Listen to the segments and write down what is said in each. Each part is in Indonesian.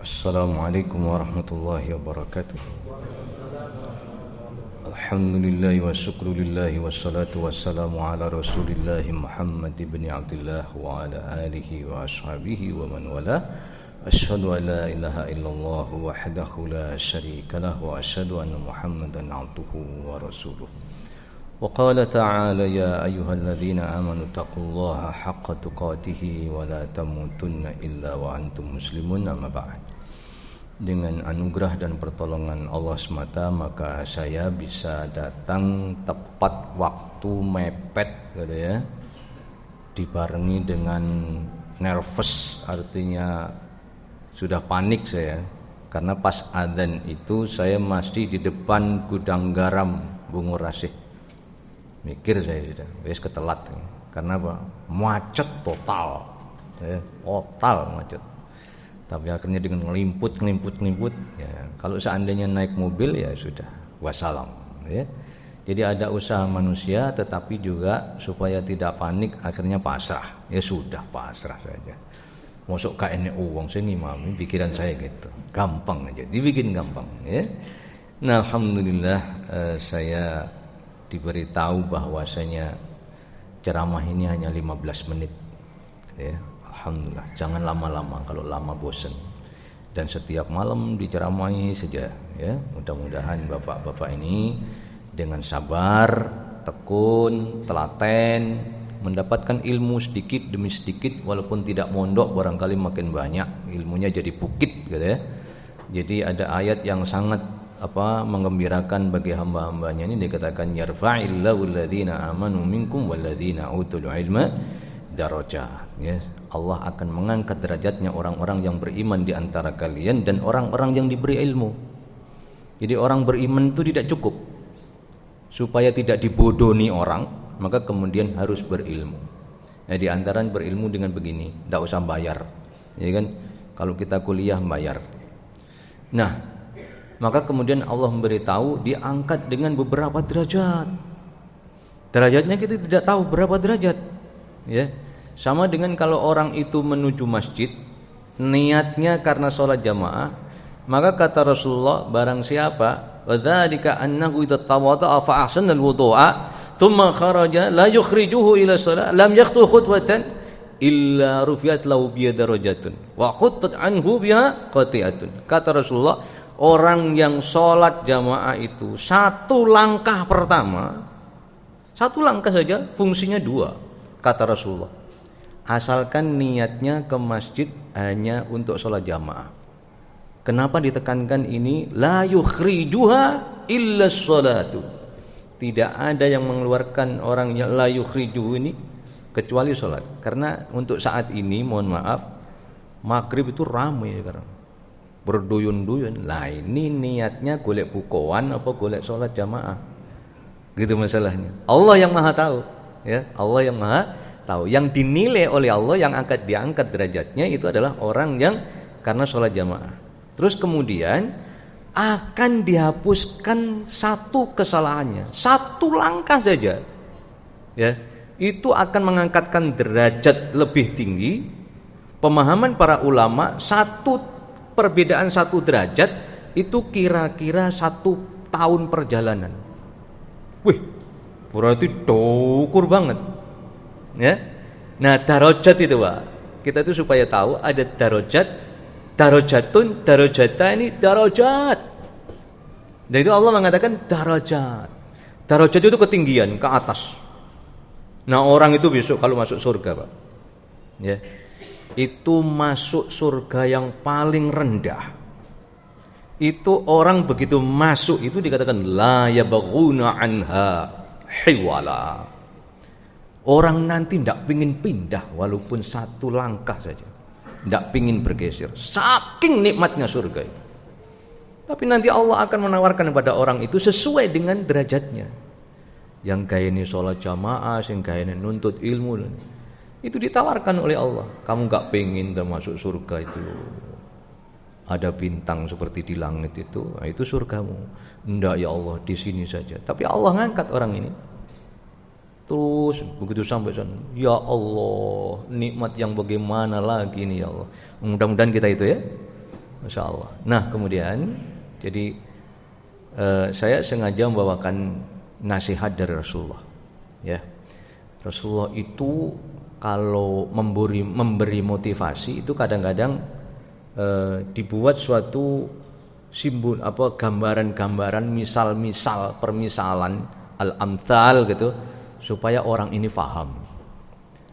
Assalamualaikum warahmatullahi wabarakatuh. Alhamdulillahi wa syukrulillahi wassalatu wassalamu ala rasulillahi Muhammad ibn Abdullah wa ala alihi wa ashabihi wa man wala. Asyhadu an la ilaha illallah wahdahu la syarika lah wa asyhadu anna Muhammadan abduhu wa rasuluh. Wa qala ta'ala ya ayyuhalladzina amanu taqullaha haqqa tuqatih wa la tamutunna illa wa antum muslimun. Amma ba'd. Dengan anugerah dan pertolongan Allah semata maka saya bisa datang tepat waktu mepet gitu ya. Dibarengi dengan nervous, artinya sudah panik saya karena pas adzan itu saya masih di depan gudang garam Bungur Rasih. Mikir saya sudah, wes ketelat. Karena apa? Macet total. Total macet. Tapi akhirnya dengan ngelimput ya. Kalau seandainya naik mobil ya sudah wassalam ya. Jadi ada usaha manusia tetapi juga supaya tidak panik akhirnya pasrah. Ya sudah pasrah saja. Masuk KNU wong sing ngimami pikiran saya gitu. Gampang aja, dibikin gampang ya. Nah, alhamdulillah saya diberitahu bahwasanya ceramah ini hanya 15 menit ya. Alhamdulillah, jangan lama-lama, kalau lama bosan. Dan setiap malam diceramahi saja ya. Mudah-mudahan bapak-bapak ini dengan sabar, tekun, telaten mendapatkan ilmu sedikit demi sedikit, walaupun tidak mondok barangkali makin banyak ilmunya jadi bukit gitu ya. Jadi ada ayat yang sangat menggembirakan bagi hamba-hambanya ini, dikatakan yarfa'illahu alladhina amanu minkum walladhina utul ilma darajat ya. Allah akan mengangkat derajatnya orang-orang yang beriman di antara kalian dan orang-orang yang diberi ilmu. Jadi orang beriman itu tidak cukup. Supaya tidak dibodohi orang, maka kemudian harus berilmu. Nah, di antara berilmu dengan begini, tidak usah bayar. Ya kan? Kalau kita kuliah bayar. Nah, maka kemudian Allah memberitahu diangkat dengan beberapa derajat. Derajatnya kita tidak tahu berapa derajat. Ya. Sama dengan kalau orang itu menuju masjid, niatnya karena sholat jamaah, maka kata Rasulullah, barang siapa wadzalika annahu idza tawadda'a fa ahsana al-wudu'a thumma kharaja la yukhrijuhu ila shalah lam yaqtu khutwatan illa rufi'at lahu bi darajatun wa khuttat anhu biha qati'atun. Kata Rasulullah, orang yang sholat jamaah itu satu langkah pertama, satu langkah saja fungsinya dua, kata Rasulullah. Asalkan niatnya ke masjid hanya untuk sholat jamaah. Kenapa ditekankan ini? La yukhrijuha illa sholatu. Tidak ada yang mengeluarkan orang yang la yukhrijuhu ini kecuali sholat. Karena untuk saat ini mohon maaf, maghrib itu ramai sekarang, berduyun-duyun. Lah ini niatnya golek bukuan apa golek sholat jamaah, gitu masalahnya. Allah yang maha tahu ya. Allah yang maha tahu. Yang dinilai oleh Allah, yang diangkat derajatnya itu adalah orang yang karena sholat jamaah. Terus kemudian akan dihapuskan satu kesalahannya, satu langkah saja ya. Itu akan mengangkatkan derajat lebih tinggi. Pemahaman para ulama, perbedaan satu derajat itu kira-kira 1 tahun perjalanan. Wih, berarti dokur banget ya. Nah, darajat itu Pak, kita itu supaya tahu ada darajat, darajatun, darajata, ini darajat. Dan itu Allah mengatakan darajat. Darajat itu ketinggian, ke atas. Nah, orang itu besok kalau masuk surga Pak ya, itu masuk surga yang paling rendah. Itu orang begitu masuk itu dikatakan la yabghuna anha hiwala. Orang nanti tidak pingin pindah walaupun satu langkah saja, tidak pingin bergeser, saking nikmatnya surga itu. Tapi nanti Allah akan menawarkan kepada orang itu sesuai dengan derajatnya. Yang kayak ini sholat jamaah, yang kayak ini nuntut ilmu, itu ditawarkan oleh Allah. Kamu gak pengen termasuk surga itu, ada bintang seperti di langit itu, nah itu surgamu. Enggak ya Allah, di sini saja. Tapi Allah ngangkat orang ini. Terus begitu sampai sana, ya Allah, nikmat yang bagaimana lagi ini ya Allah. Mudah-mudahan kita itu ya. Masya Allah. Nah kemudian jadi saya sengaja membawakan nasihat dari Rasulullah. Ya, Rasulullah itu kalau memberi motivasi itu kadang-kadang dibuat suatu simbol gambaran-gambaran, misal-misal, permisalan, al-amthal gitu supaya orang ini faham.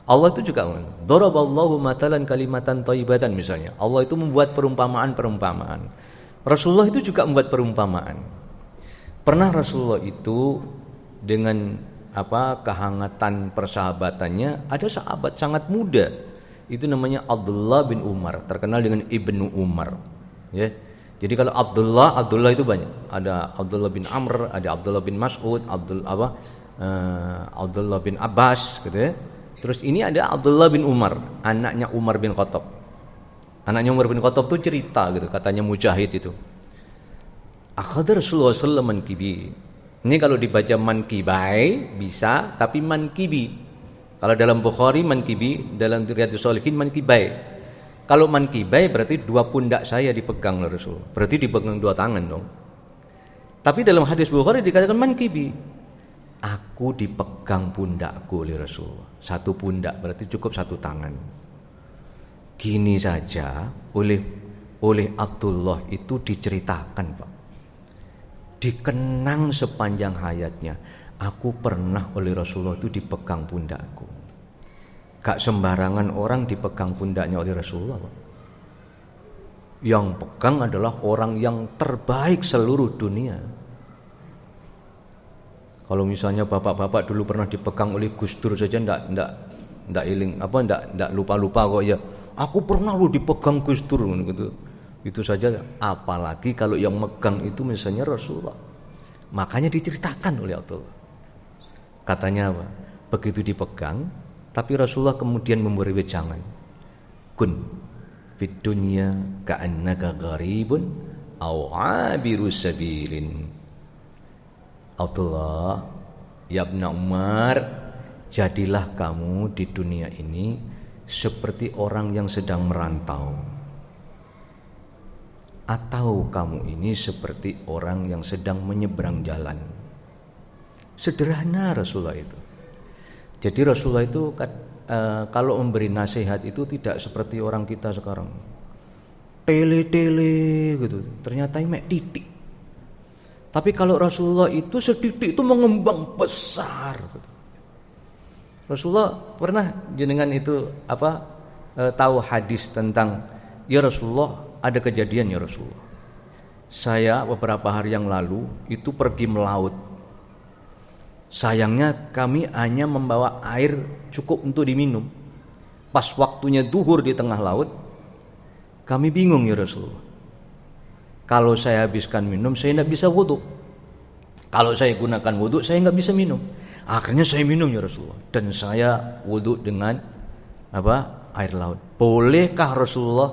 Allah itu juga daraballahu matalan kalimatan thayyibatan misalnya. Allah itu membuat perumpamaan-perumpamaan. Rasulullah itu juga membuat perumpamaan. Pernah Rasulullah itu dengan kehangatan persahabatannya, ada sahabat sangat muda. Itu namanya Abdullah bin Umar, terkenal dengan Ibnu Umar. Ya. Jadi kalau Abdullah itu banyak. Ada Abdullah bin Amr, ada Abdullah bin Mas'ud, Abdullah bin Abbas gitu ya. Terus ini ada Abdullah bin Umar, anaknya Umar bin Khattab. Anaknya Umar bin Khattab tuh cerita gitu, katanya Mujahid itu. Akhadha Rasulullah sallallahu alaihi wasallam mankibi. Ini kalau dibaca mankibai bisa, tapi mankibi. Kalau dalam Bukhari mankibi, dalam Riyadhus Shalihin mankibai. Kalau mankibai berarti dua pundak saya dipegang oleh Rasul. Berarti dipegang dua tangan dong. Tapi dalam hadis Bukhari dikatakan mankibi. Aku dipegang pundakku oleh Rasul. Satu pundak berarti cukup satu tangan. Gini saja oleh Abdullah itu diceritakan, Pak. Dikenang sepanjang hayatnya. Aku pernah oleh Rasulullah itu dipegang pundakku. Gak sembarangan orang dipegang pundaknya oleh Rasulullah, Pak. Yang pegang adalah orang yang terbaik seluruh dunia. Kalau misalnya bapak-bapak dulu pernah dipegang oleh Gus Dur saja ndak lupa-lupa kok ya. Aku pernah lu dipegang Gus Dur gitu. Itu saja, apalagi kalau yang megang itu misalnya Rasulullah. Makanya diceritakan oleh Abdullah. Katanya apa? Begitu dipegang, tapi Rasulullah kemudian memberi wejangan. Kun fid dunya ka'annaka gharibun aw 'abirus sabilin. Abdullah, ya Ibnu Umar, jadilah kamu di dunia ini seperti orang yang sedang merantau. Atau kamu ini seperti orang yang sedang menyeberang jalan. Sederhana Rasulullah itu. Jadi Rasulullah itu kalau memberi nasihat itu tidak seperti orang kita sekarang. Tele-tele gitu. Ternyata ini titik. Tapi kalau Rasulullah itu setitik itu mengembang besar gitu. Rasulullah pernah jenengan itu tahu hadis tentang ya Rasulullah, ada kejadian ya Rasulullah. Saya beberapa hari yang lalu itu pergi melaut. Sayangnya kami hanya membawa air cukup untuk diminum. Pas waktunya duhur di tengah laut, kami bingung ya Rasulullah. Kalau saya habiskan minum, saya tidak bisa wudhu. Kalau saya gunakan wudhu, saya nggak bisa minum. Akhirnya saya minum ya Rasulullah. Dan saya wudhu dengan air laut. Bolehkah Rasulullah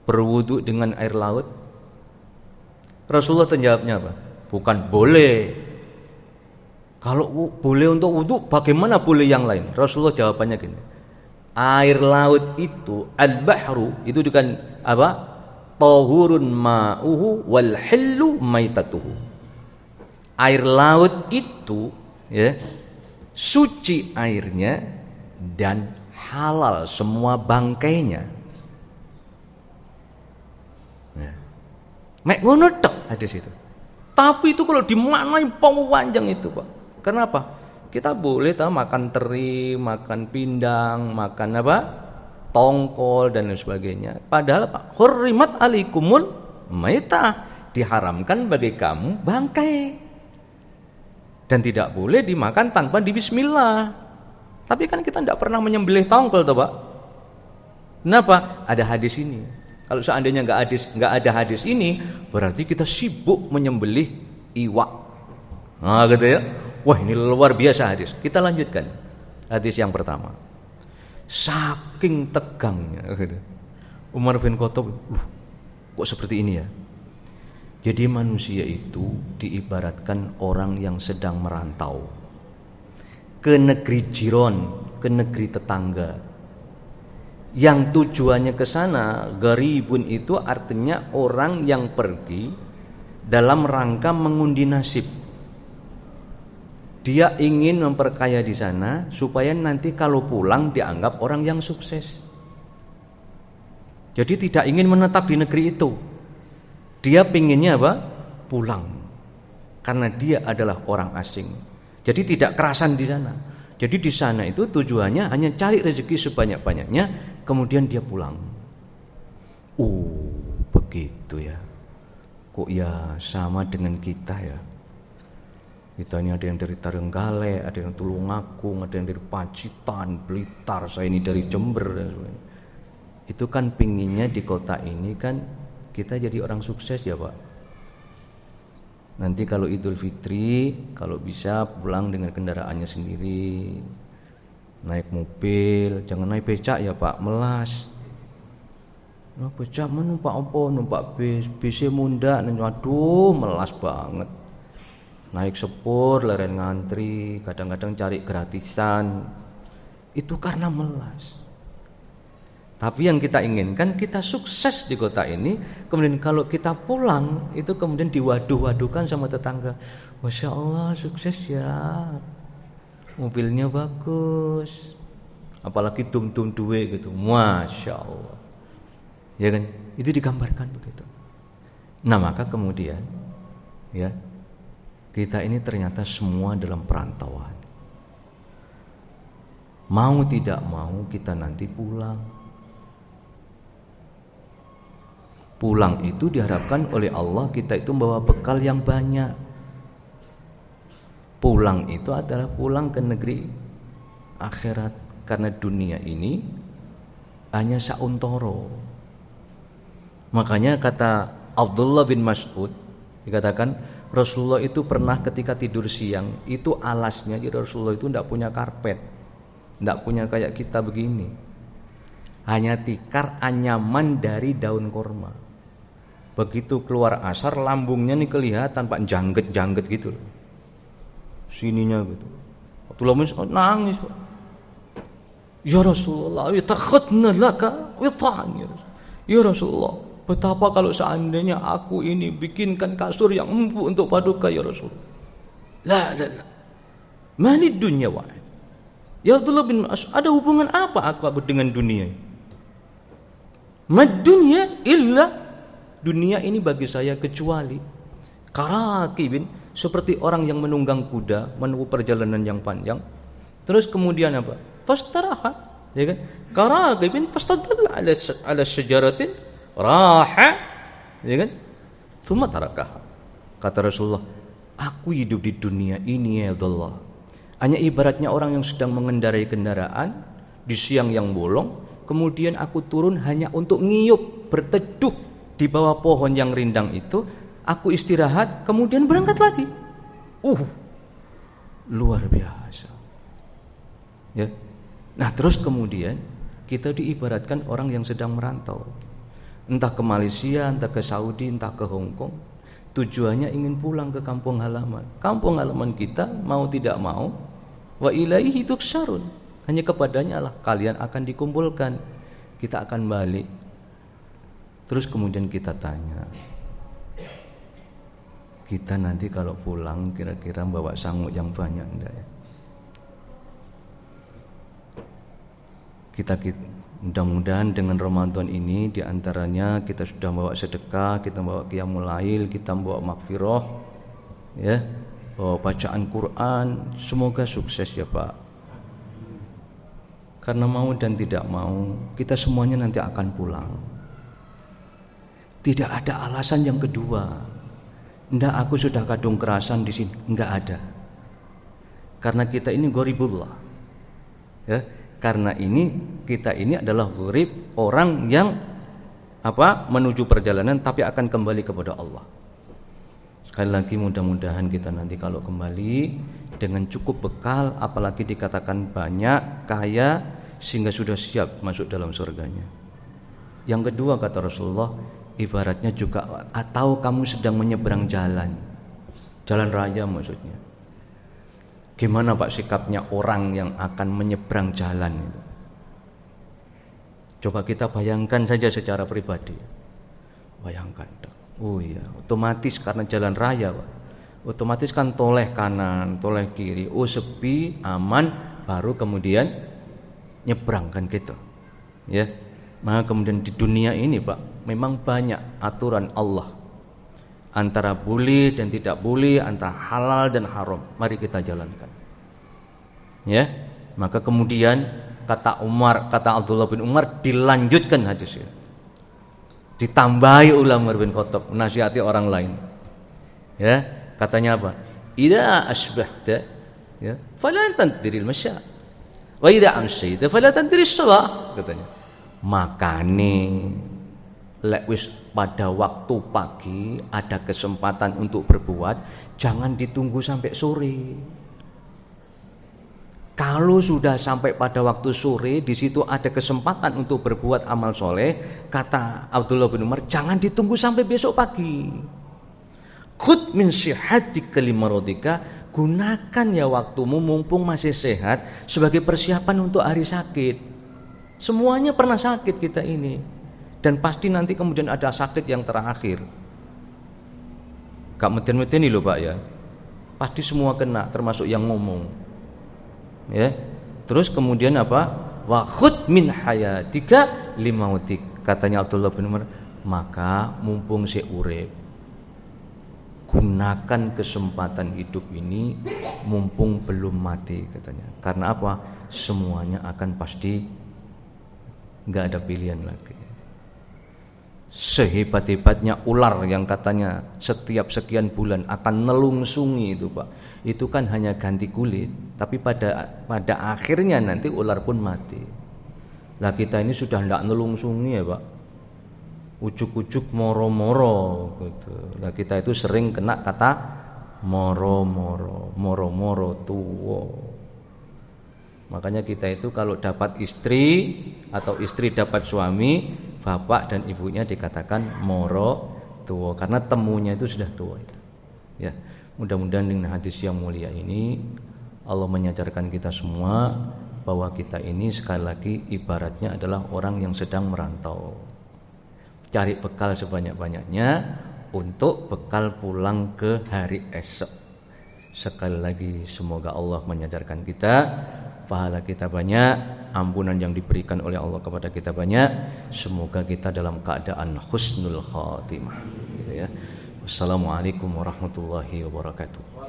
berwudhu dengan air laut? Rasulullah menjawabnya apa? Bukan boleh. Kalau boleh untuk wudhu, bagaimana boleh yang lain? Rasulullah jawabannya gini. Air laut itu al-bahru itu dengan tahurun ma'uhu wal hillu maitatuhu. Air laut itu ya suci airnya dan halal semua bangkainya. Mek ngono tok ada situ. Tapi itu kalau dimaknai panjang itu, Pak. Kenapa? Kita boleh makan teri, makan pindang, makan tongkol dan lain sebagainya. Padahal Pak, hurrimat alaikumul maitah, diharamkan bagi kamu bangkai. Dan tidak boleh dimakan tanpa dibismillah. Tapi kan kita tidak pernah menyembelih tongkol toh, Pak. Kenapa? Ada hadis ini. Kalau seandainya nggak ada hadis ini, berarti kita sibuk menyembelih iwak. Nah, gitu ya. Wah, ini luar biasa hadis. Kita lanjutkan hadis yang pertama. Saking tegangnya gitu. Umar bin Khattab, kok seperti ini ya? Jadi manusia itu diibaratkan orang yang sedang merantau ke negeri jiron, ke negeri tetangga. yang tujuannya ke sana. Gharibun itu artinya orang yang pergi dalam rangka mengundi nasib. Dia ingin memperkaya di sana supaya nanti kalau pulang dianggap orang yang sukses. Jadi tidak ingin menetap di negeri itu. Dia pinginnya apa? Pulang. Karena dia adalah orang asing. Jadi tidak kerasan di sana. Jadi di sana itu tujuannya hanya cari rezeki sebanyak-banyaknya, kemudian dia pulang. Begitu ya. Kok ya sama dengan kita ya. Kita ini ada yang dari Tarenggalek, ada yang Tulungagung, ada yang dari Pacitan, Blitar, saya ini dari Jember dan sebagainya. Itu kan pinginnya di kota ini kan kita jadi orang sukses ya Pak. Nanti kalau Idul Fitri, kalau bisa pulang dengan kendaraannya sendiri, naik mobil, jangan naik becak ya Pak, melas. Nah, becak numpak apa? Numpak bis munda, aduh melas banget. Naik sepur, leren ngantri, kadang-kadang cari gratisan. Itu karena melas. Tapi yang kita inginkan kita sukses di kota ini. Kemudian kalau kita pulang itu kemudian diwaduh-waduhkan sama tetangga. Masya Allah sukses ya, mobilnya bagus, apalagi tum-tum duwe gitu. Masya Allah. Ya kan, itu digambarkan begitu. Nah maka kemudian ya, kita ini ternyata semua dalam perantauan. Mau tidak mau kita nanti pulang. Pulang itu diharapkan oleh Allah kita itu membawa bekal yang banyak. Pulang itu adalah pulang ke negeri akhirat. Karena dunia ini hanya sauntoro. Makanya kata Abdullah bin Mas'ud, dikatakan Rasulullah itu pernah ketika tidur siang, itu alasnya, jadi Rasulullah itu tidak punya karpet, tidak punya kayak kita begini, hanya tikar anyaman dari daun korma. Begitu keluar asar, lambungnya nih kelihatan Pak, jangget-jangget gitu loh, sininya gitu. Abdullah bin Mas'ud nangis, Pak. Ya Rasulullah, takhadna laka wita'an. Ya Rasulullah, betapa kalau seandainya aku ini bikinkan kasur yang empuk untuk paduka ya Rasulullah. La. Mani dunia wa. Ya Abdullah bin Mas'ud, ada hubungan apa aku dengan dunia? Mad dunya illa, dunia ini bagi saya kecuali karakibin, seperti orang yang menunggang kuda menempuh perjalanan yang panjang. Terus kemudian apa? Fastaraha, ya kan? Karakibin fastadalla ala syajaratin raha, ya kan? Tsumma tarakah. Kata Rasulullah, aku hidup di dunia ini ya Allah, hanya ibaratnya orang yang sedang mengendarai kendaraan di siang yang bolong, kemudian aku turun hanya untuk ngiyup, berteduh di bawah pohon yang rindang itu, aku istirahat, kemudian berangkat lagi. Luar biasa. Ya. Nah, terus kemudian kita diibaratkan orang yang sedang merantau. Entah ke Malaysia, entah ke Saudi, entah ke Hong Kong. Tujuannya ingin pulang ke kampung halaman. Kampung halaman kita mau tidak mau, wa ilaihi tuksarun. Hanya kepadanya lah kalian akan dikumpulkan. Kita akan balik. Terus kemudian kita tanya, kita nanti kalau pulang kira-kira bawa sangu yang banyak enggak ya? Kita mudah-mudahan dengan Ramadan ini diantaranya kita sudah bawa sedekah, kita bawa qiyamul lail, kita bawa maghfirah, ya, bawa bacaan Quran. Semoga sukses ya Pak. Karena mau dan tidak mau, kita semuanya nanti akan pulang. Tidak ada alasan yang kedua. Ndak, aku sudah kadung kerasan di sini. Enggak ada. Karena kita ini gharibullah. Ya, karena ini kita ini adalah gharib, orang yang menuju perjalanan tapi akan kembali kepada Allah. Sekali lagi mudah-mudahan kita nanti kalau kembali dengan cukup bekal, apalagi dikatakan banyak, kaya, sehingga sudah siap masuk dalam surganya. Yang kedua kata Rasulullah, ibaratnya juga atau kamu sedang menyeberang jalan raya maksudnya. Gimana Pak sikapnya orang yang akan menyeberang jalan itu? Coba kita bayangkan saja secara pribadi. Bayangkan. Oh iya, otomatis karena jalan raya, Pak. Otomatis kan toleh kanan, toleh kiri. Oh sepi, aman, baru kemudian nyebrang kan gitu. Ya. Maka kemudian di dunia ini, Pak, memang banyak aturan Allah. Antara boleh dan tidak boleh, antara halal dan haram. Mari kita jalankan. Ya. Maka kemudian kata Abdullah bin Umar, dilanjutkan hadisnya. Ditambahi ulama bin Khattab menasihati orang lain. Ya, katanya apa? Idza asbahta ya, fala tantiril masya. Wa idza amsayta fala tantiris shalah, katanya. Makane lek wis pada waktu pagi ada kesempatan untuk berbuat, jangan ditunggu sampai sore. Kalau sudah sampai pada waktu sore, di situ ada kesempatan untuk berbuat amal soleh, kata Abdullah bin Umar, jangan ditunggu sampai besok pagi. Khud min sihatika limaradika, gunakan ya waktumu mumpung masih sehat sebagai persiapan untuk hari sakit. Semuanya pernah sakit kita ini, dan pasti nanti kemudian ada sakit yang terakhir. Gak meten-meten nih loh Pak ya, pasti semua kena, termasuk yang ngomong. Ya, terus kemudian apa? Wa khud min hayatika limautik, katanya Abdullah bin Umar, maka mumpung si urip, gunakan kesempatan hidup ini mumpung belum mati, katanya. Karena apa? Semuanya akan pasti nggak ada pilihan lagi. Sehebat-hebatnya ular yang katanya setiap sekian bulan akan nelungsungi itu Pak, itu kan hanya ganti kulit, tapi pada akhirnya nanti ular pun mati. Lah kita ini sudah tidak nelungsungi ya Pak, ujuk-ujuk moro-moro gitu. Lah kita itu sering kena kata moro-moro tuwo. Makanya kita itu kalau dapat istri atau istri dapat suami, bapak dan ibunya dikatakan moro tua, karena temunya itu sudah tua itu. Ya, mudah-mudahan dengan hadis yang mulia ini Allah menyadarkan kita semua bahwa kita ini sekali lagi ibaratnya adalah orang yang sedang merantau. Cari bekal sebanyak-banyaknya untuk bekal pulang ke hari esok. Sekali lagi semoga Allah menyadarkan kita, pahala kita banyak, ampunan yang diberikan oleh Allah kepada kita banyak. Semoga kita dalam keadaan husnul khatimah gitu ya. Wassalamualaikum warahmatullahi wabarakatuh.